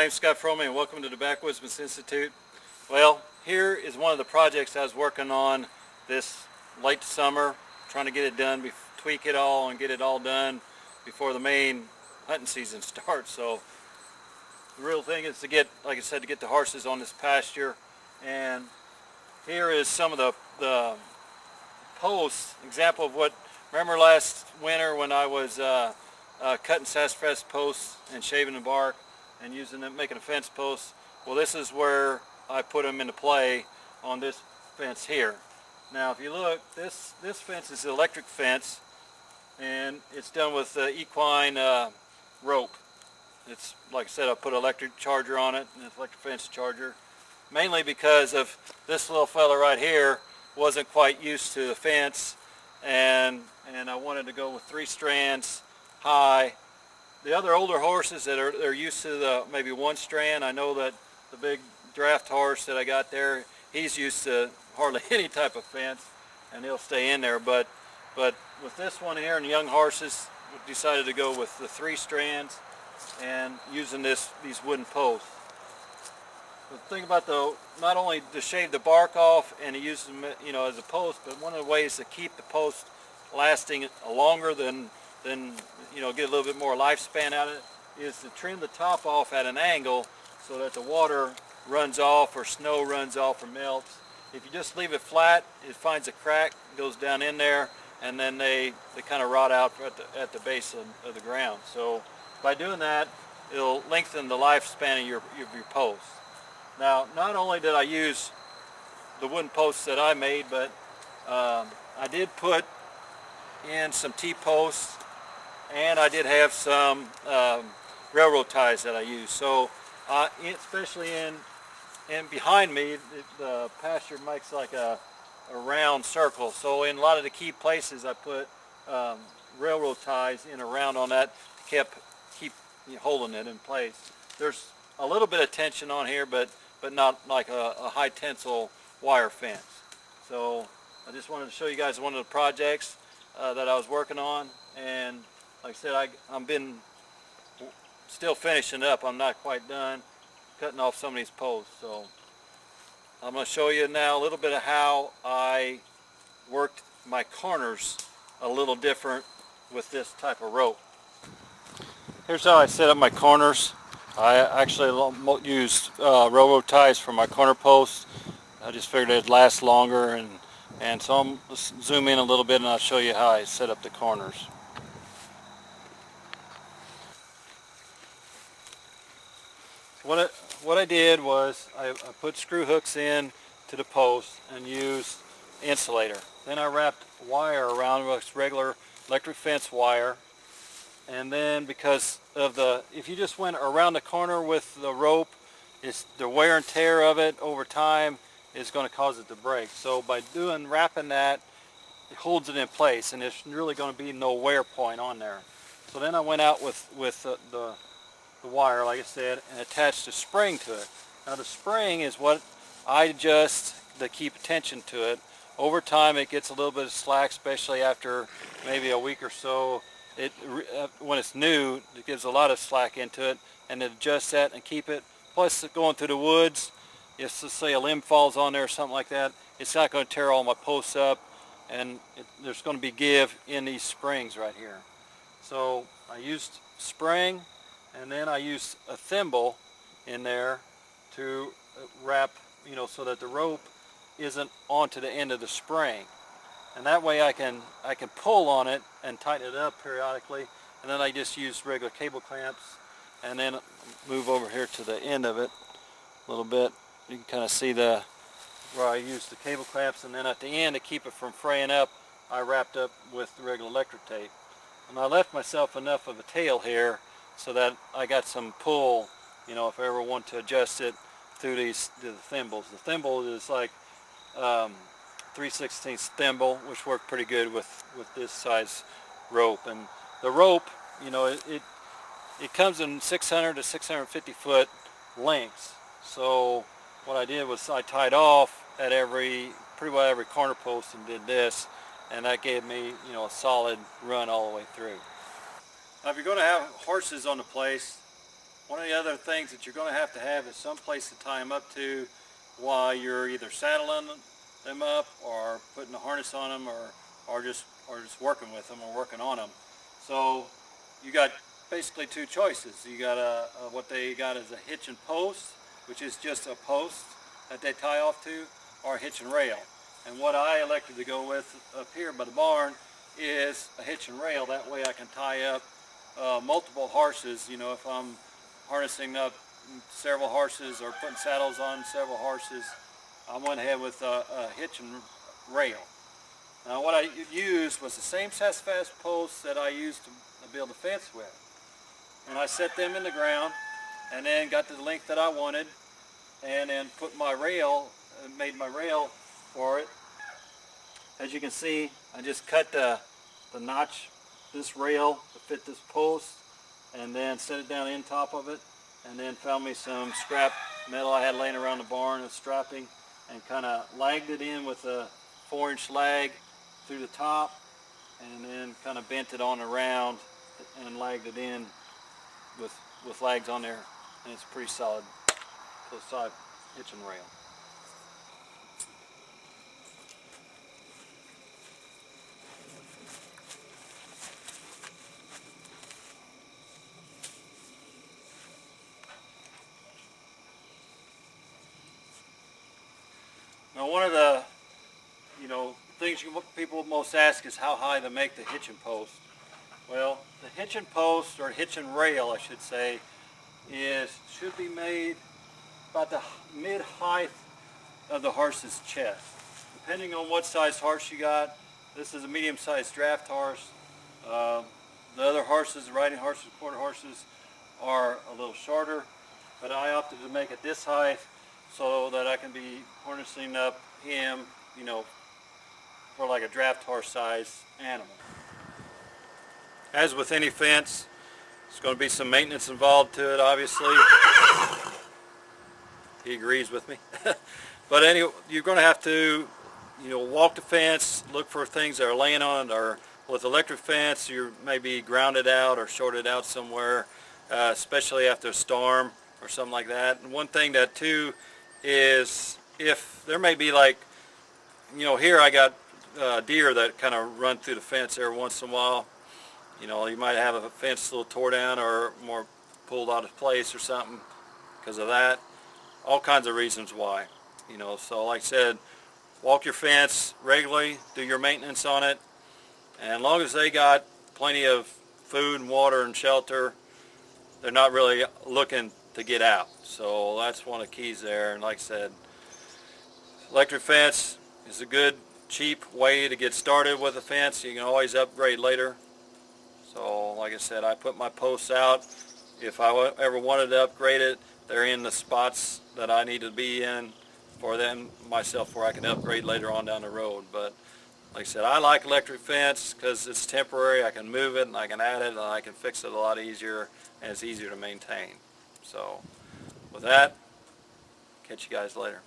name's Scott Froman and welcome to the Backwoodsman Institute. Well, here is one of the projects I was working on this late summer, trying to get it done, tweak it all and get it all done before the main hunting season starts. So the real thing is to get, like I said, to get the horses on this pasture. And here is some of the posts, example of what, remember last winter when I was cutting sassafras posts and shaving the bark and using them, making a fence post. Well, this is where I put them into play on this fence here. Now if you look, this fence is an electric fence, and it's done with equine rope. It's, like I said, I put an electric charger on it, and it's electric fence charger, mainly because of this little fella right here wasn't quite used to the fence, and I wanted to go with 3 strands high. The other older horses that are used to the maybe 1 strand, I know that the big draft horse that I got there, he's used to hardly any type of fence, and he'll stay in there. But with this one here, and the young horses decided to go with the 3 strands and using these wooden posts. The thing about not only to shave the bark off and to use them, as a post, but one of the ways to keep the post lasting longer than get a little bit more lifespan out of it is to trim the top off at an angle so that the water runs off or snow runs off or melts. If you just leave it flat, it finds a crack, goes down in there, and then they kind of rot out at the base of the ground. So by doing that, it'll lengthen the lifespan of your post. Now, not only did I use the wooden posts that I made, but I did put in some T-posts, and I did have some railroad ties that I used. So especially in behind me, the pasture makes like a round circle. So in a lot of the key places, I put railroad ties in around on that to keep holding it in place. There's a little bit of tension on here, but not like a high tensile wire fence. So I just wanted to show you guys one of the projects that I was working on, and like I said, I'm still finishing up. I'm not quite done cutting off some of these posts. So I'm going to show you now a little bit of how I worked my corners a little different with this type of rope. Here's how I set up my corners. I actually used railroad ties for my corner posts. I just figured it'd last longer, and so I'm let's zoom in a little bit and I'll show you how I set up the corners. What I did was I put screw hooks in to the post and used insulator. Then I wrapped wire around with regular electric fence wire. And then because of if you just went around the corner with the rope, the wear and tear of it over time is going to cause it to break. So by wrapping that, it holds it in place, and there's really going to be no wear point on there. So then I went out with the wire, like I said, and attached a spring to it. Now the spring is what I adjust to keep tension to it. Over time it gets a little bit of slack, especially after maybe a week or so. When it's new, it gives a lot of slack into it, and to adjust that and keep it. Plus, going through the woods, if let's say a limb falls on there or something like that, it's not going to tear all my posts up, and there's going to be give in these springs right here. So I used spring, and then I used a thimble in there to wrap, so that the rope isn't onto the end of the spring. And that way I can pull on it and tighten it up periodically, and then I just use regular cable clamps, and then move over here to the end of it a little bit. You can kind of see where I used the cable clamps, and then at the end, to keep it from fraying up, I wrapped up with the regular electric tape. And I left myself enough of a tail here so that I got some pull, if I ever want to adjust it through the thimbles. The thimble is like 3/16 thimble, which worked pretty good with this size rope. And the rope, it comes in 600 to 650 foot lengths. So what I did was I tied off at pretty well every corner post and did this, and that gave me a solid run all the way through. Now if you're going to have horses on the place, one of the other things that you're going to have is some place to tie them up to while you're either saddling them up or putting a harness on them or just working with them or working on them. So you got basically two choices. You got what they got is a hitch and post, which is just a post that they tie off to, or a hitch and rail. And what I elected to go with up here by the barn is a hitch and rail. That way I can tie up multiple horses. You know, if I'm harnessing up several horses or putting saddles on several horses, I went ahead with a hitch and rail. Now what I used was the same sassafras posts that I used to build a fence with. And I set them in the ground and then got to the length that I wanted and then put my rail, made my rail for it. As you can see, I just cut the notch, this rail to fit this post, and then set it down in top of it, and then found me some scrap metal I had laying around the barn and strapping, and kind of lagged it in with a 4-inch lag through the top, and then kind of bent it on around and lagged it in with lags on there, and it's pretty solid hitch and rail. Now one of the things people most ask is how high to make the hitching post. Well, the hitching post, or hitching rail I should say, should be made about the mid-height of the horse's chest. Depending on what size horse you got, this is a medium-sized draft horse. The other horses, the riding horses, quarter horses, are a little shorter, but I opted to make it this height so that I can be harnessing up him, for like a draft horse size animal. As with any fence, there's going to be some maintenance involved to it, obviously. He agrees with me. But anyway, you're going to have to, walk the fence, look for things that are laying on it, or with electric fence, you may be grounded out or shorted out somewhere, especially after a storm or something like that. And one thing that too is, if there may be like, here I got deer that kind of run through the fence every once in a while. You might have a fence a little tore down or more pulled out of place or something because of that. All kinds of reasons why. So like I said, walk your fence regularly, do your maintenance on it, and as long as they got plenty of food and water and shelter, they're not really looking to get out. So that's one of the keys there. And like I said, electric fence is a good, cheap way to get started with a fence. You can always upgrade later. So like I said, I put my posts out. If I ever wanted to upgrade it, they're in the spots that I need to be in for them myself, where I can upgrade later on down the road. But like I said, I like electric fence because it's temporary. I can move it and I can add it and I can fix it a lot easier, and it's easier to maintain. So with that, catch you guys later.